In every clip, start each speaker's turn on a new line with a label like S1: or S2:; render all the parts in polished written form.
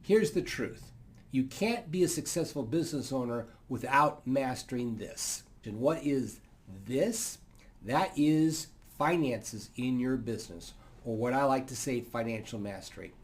S1: Here's the truth. You can't be a successful business owner without mastering this. And what is this? That is finances in your business, or what I like to say, financial mastery.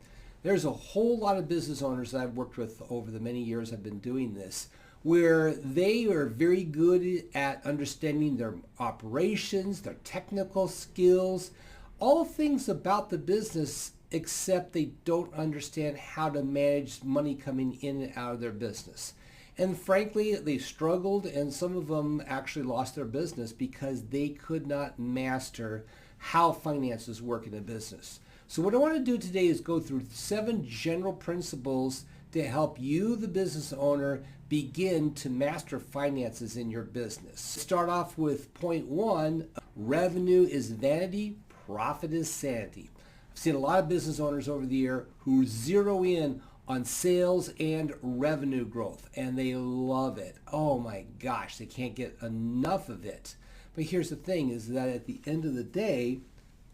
S1: There's a whole lot of business owners that I've worked with over the many years I've been doing this, where they are very good at understanding their operations, their technical skills, all things about the business, except they don't understand how to manage money coming in and out of their business. And frankly, they struggled, and some of them actually lost their business because they could not master how finances work in a business. So what I want to do today is go through 7 general principles to help you, the business owner, begin to master finances in your business. Start off with point 1, revenue is vanity, profit is sanity. I've seen a lot of business owners over the year who zero in on sales and revenue growth, and they love it. Oh my gosh, they can't get enough of it. But here's the thing, is that at the end of the day,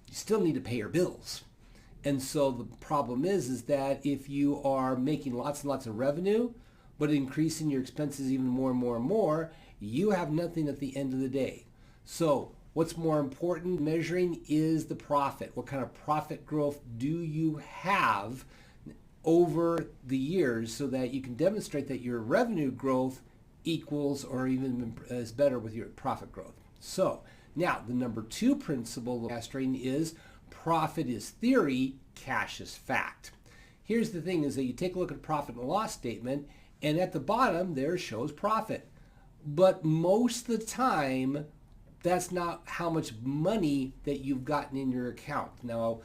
S1: you still need to pay your bills. And so the problem is that if you are making lots and lots of revenue, but increasing your expenses even more and more and more, you have nothing at the end of the day. So what's more important measuring is the profit. What kind of profit growth do you have over the years so that you can demonstrate that your revenue growth equals or even is better with your profit growth. So now the number 2 principle of mastering is profit is theory, cash is fact. Here's the thing, is that you take a look at profit and loss statement, and at the bottom there shows profit. But most of the time, that's not how much money that you've gotten in your account. Now,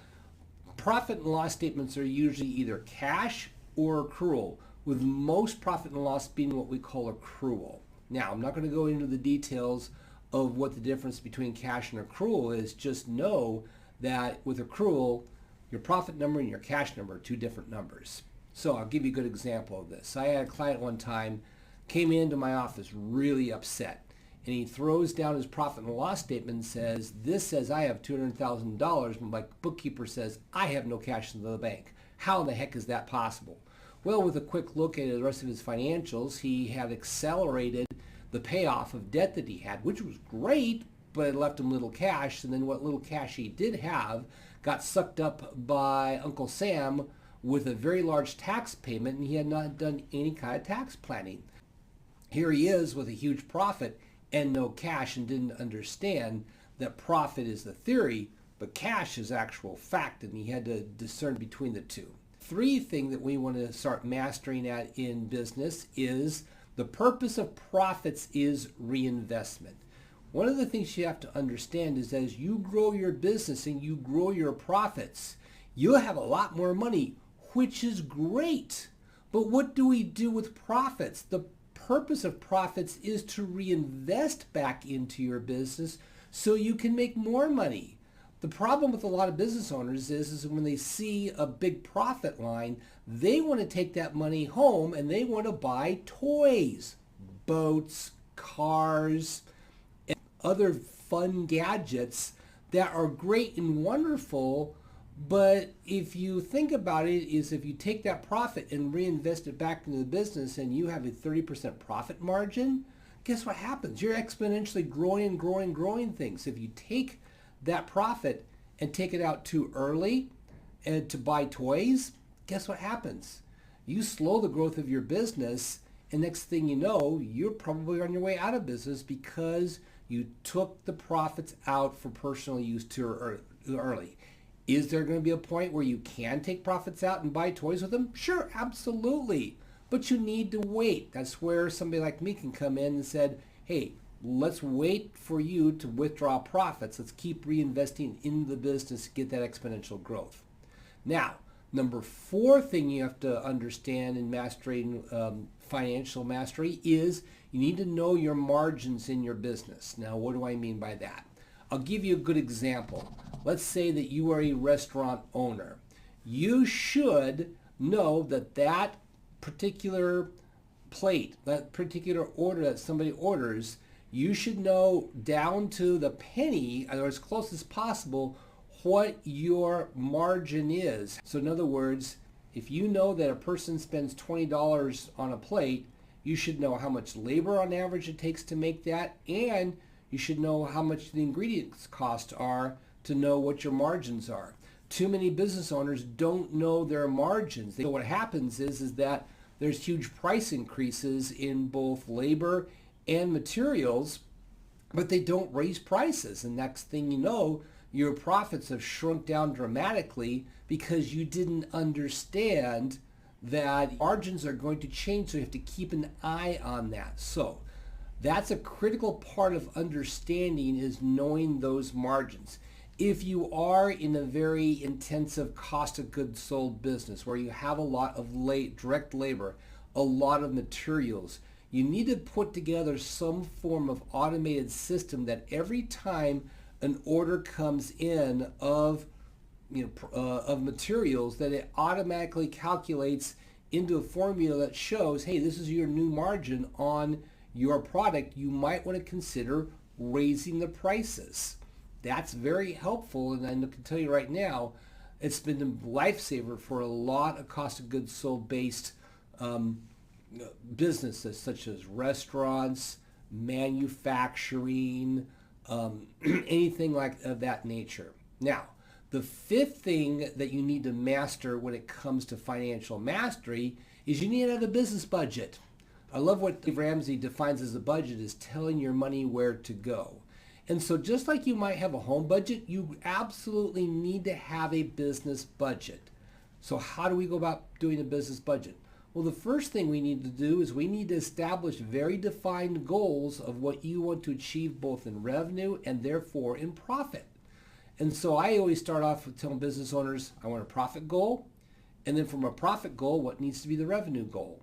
S1: profit and loss statements are usually either cash or accrual, with most profit and loss being what we call accrual. Now, I'm not going to go into the details of what the difference between cash and accrual is. Just know that with accrual, your profit number and your cash number are 2 different numbers. So I'll give you a good example of this. I had a client one time, came into my office really upset, and he throws down his profit and loss statement and says, this says I have $200,000, but my bookkeeper says I have no cash in the bank. How in the heck is that possible? Well, with a quick look at the rest of his financials, he had accelerated the payoff of debt that he had, which was great, but it left him little cash, and then what little cash he did have got sucked up by Uncle Sam with a very large tax payment, and he had not done any kind of tax planning. Here he is with a huge profit and no cash, and didn't understand that profit is the theory, but cash is actual fact, and he had to discern between the two. 3 thing that we want to start mastering at in business is the purpose of profits is reinvestment. One of the things you have to understand is as you grow your business and you grow your profits, you'll have a lot more money, which is great. But what do we do with profits? The purpose of profits is to reinvest back into your business so you can make more money. The problem with a lot of business owners is when they see a big profit line, they want to take that money home and they want to buy toys, boats, cars, and other fun gadgets that are great and wonderful. But if you think about it, is if you take that profit and reinvest it back into the business and you have a 30% profit margin, guess what happens? You're exponentially growing and growing and growing things. If you take that profit and take it out too early and to buy toys, guess what happens? You slow the growth of your business, and next thing you know, you're probably on your way out of business because you took the profits out for personal use too early. Is there going to be a point where you can take profits out and buy toys with them? Sure, absolutely. But you need to wait. That's where somebody like me can come in and said, hey, let's wait for you to withdraw profits. Let's keep reinvesting in the business to get that exponential growth. Now, number 4 thing you have to understand in mastering financial mastery is you need to know your margins in your business. Now, what do I mean by that? I'll give you a good example. Let's say that you are a restaurant owner. You should know that that particular plate, that particular order that somebody orders, you should know down to the penny, or as close as possible, what your margin is. So in other words, If you know that a person spends $20 on a plate, you should know how much labor on average it takes to make that, and you should know how much the ingredients cost are to know what your margins are. Too many business owners don't know their margins. So what happens is that there's huge price increases in both labor and materials, but they don't raise prices. And next thing you know, your profits have shrunk down dramatically because you didn't understand that margins are going to change, so you have to keep an eye on that. So that's a critical part of understanding, is knowing those margins. If you are in a very intensive cost of goods sold business where you have a lot of direct labor, a lot of materials, you need to put together some form of automated system that every time an order comes in of materials, that it automatically calculates into a formula that shows, hey, this is your new margin on your product. You might want to consider raising the prices. That's very helpful, and I can tell you right now, it's been a lifesaver for a lot of cost of goods sold based businesses, such as restaurants, manufacturing, anything like of that nature. Now, the fifth thing that you need to master when it comes to financial mastery is you need to have a business budget. I love what Dave Ramsey defines as a budget, is telling your money where to go. And so just like you might have a home budget, you absolutely need to have a business budget. So how do we go about doing a business budget? Well, the first thing we need to do is we need to establish very defined goals of what you want to achieve both in revenue and therefore in profit. And so I always start off with telling business owners, I want a profit goal. And then from a profit goal, what needs to be the revenue goal?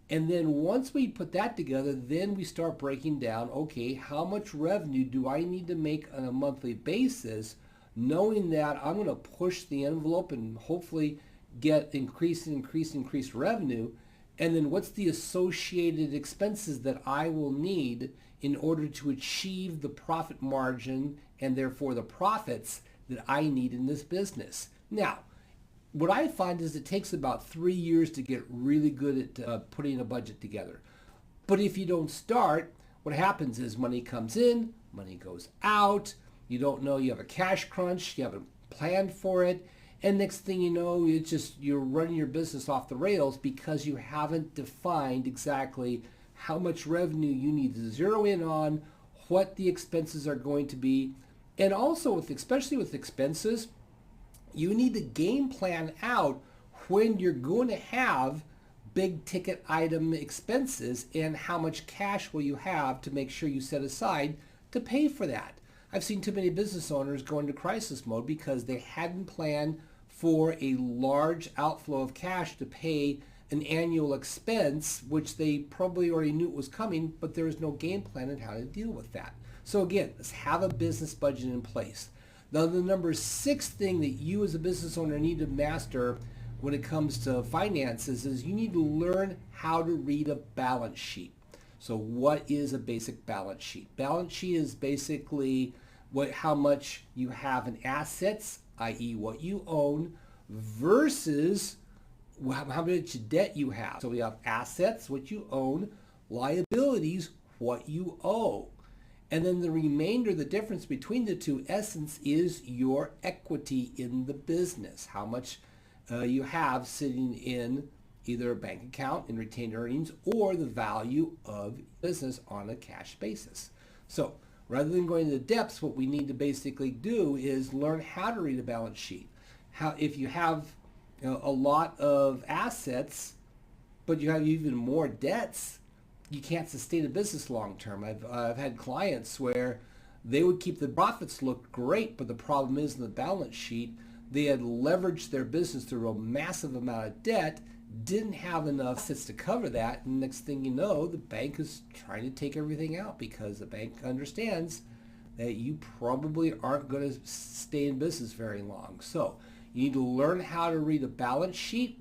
S1: And then once we put that together, then we start breaking down, okay, how much revenue do I need to make on a monthly basis, knowing that I'm going to push the envelope and hopefully get increased revenue. And then what's the associated expenses that I will need in order to achieve the profit margin and therefore the profits that I need in this business. Now, what I find is it takes about 3 years to get really good at putting a budget together. But if you don't start, what happens is money comes in, money goes out, you don't know, you have a cash crunch, you haven't planned for it, and next thing you know, it's just you're running your business off the rails because you haven't defined exactly how much revenue you need to zero in on, what the expenses are going to be, and also especially with expenses, you need to game plan out when you're going to have big ticket item expenses and how much cash will you have to make sure you set aside to pay for that. I've seen too many business owners go into crisis mode because they hadn't planned for a large outflow of cash to pay an annual expense, which they probably already knew it was coming, but there was no game plan on how to deal with that. So again, let's have a business budget in place. Now, the number 6 thing that you as a business owner need to master when it comes to finances is you need to learn how to read a balance sheet. So what is a basic balance sheet? Balance sheet is basically how much you have in assets, i.e. what you own, versus how much debt you have. So we have assets, what you own, liabilities, what you owe. And then the remainder, the difference between the two essence, is your equity in the business. How much you have sitting in either a bank account in retained earnings or the value of business on a cash basis. So rather than going to the depths, what we need to basically do is learn how to read a balance sheet. If you have a lot of assets, but you have even more debts, you can't sustain a business long term. I've had clients where they would keep the profits look great, but the problem is in the balance sheet, they had leveraged their business through a massive amount of debt, didn't have enough assets to cover that, and next thing you know, the bank is trying to take everything out because the bank understands that you probably aren't going to stay in business very long. So you need to learn how to read a balance sheet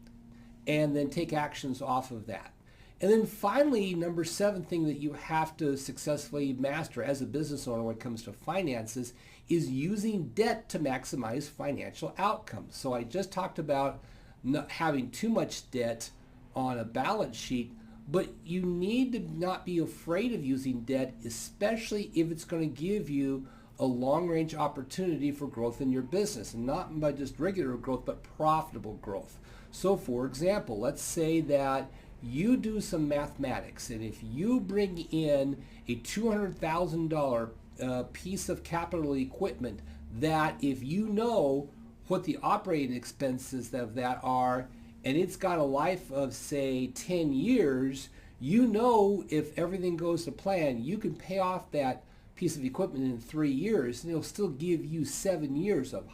S1: and then take actions off of that. And then finally, number 7 thing that you have to successfully master as a business owner when it comes to finances is using debt to maximize financial outcomes. So I just talked about not having too much debt on a balance sheet, but you need to not be afraid of using debt, especially if it's going to give you a long-range opportunity for growth in your business, and not by just regular growth, but profitable growth. So for example, let's say that you do some mathematics, and if you bring in a $200,000 piece of capital equipment, that if you know what the operating expenses of that are, and it's got a life of say 10 years, you know if everything goes to plan, you can pay off that piece of equipment in 3 years, and it'll still give you 7 years of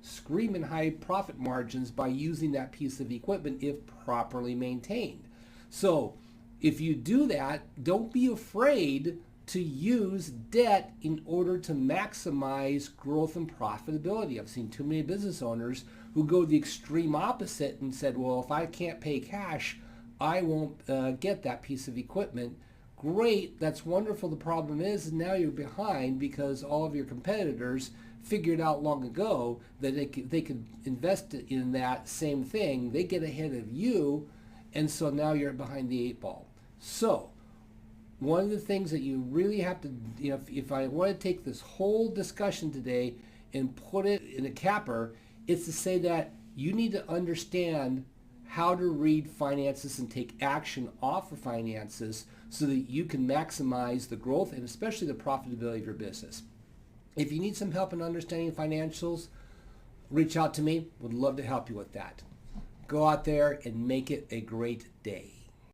S1: screaming high profit margins by using that piece of equipment if properly maintained. So if you do that, don't be afraid to use debt in order to maximize growth and profitability. I've seen too many business owners who go the extreme opposite and said, well, if I can't pay cash, I won't get that piece of equipment. Great, that's wonderful. The problem is now you're behind because all of your competitors figured out long ago that they could invest in that same thing. They get ahead of you, and so now you're behind the 8 ball. So one of the things that you really have to, if I want to take this whole discussion today and put it in a capper, it's to say that you need to understand how to read finances and take action off of finances so that you can maximize the growth and especially the profitability of your business. If you need some help in understanding financials, reach out to me. Would love to help you with that. Go out there and make it a great day.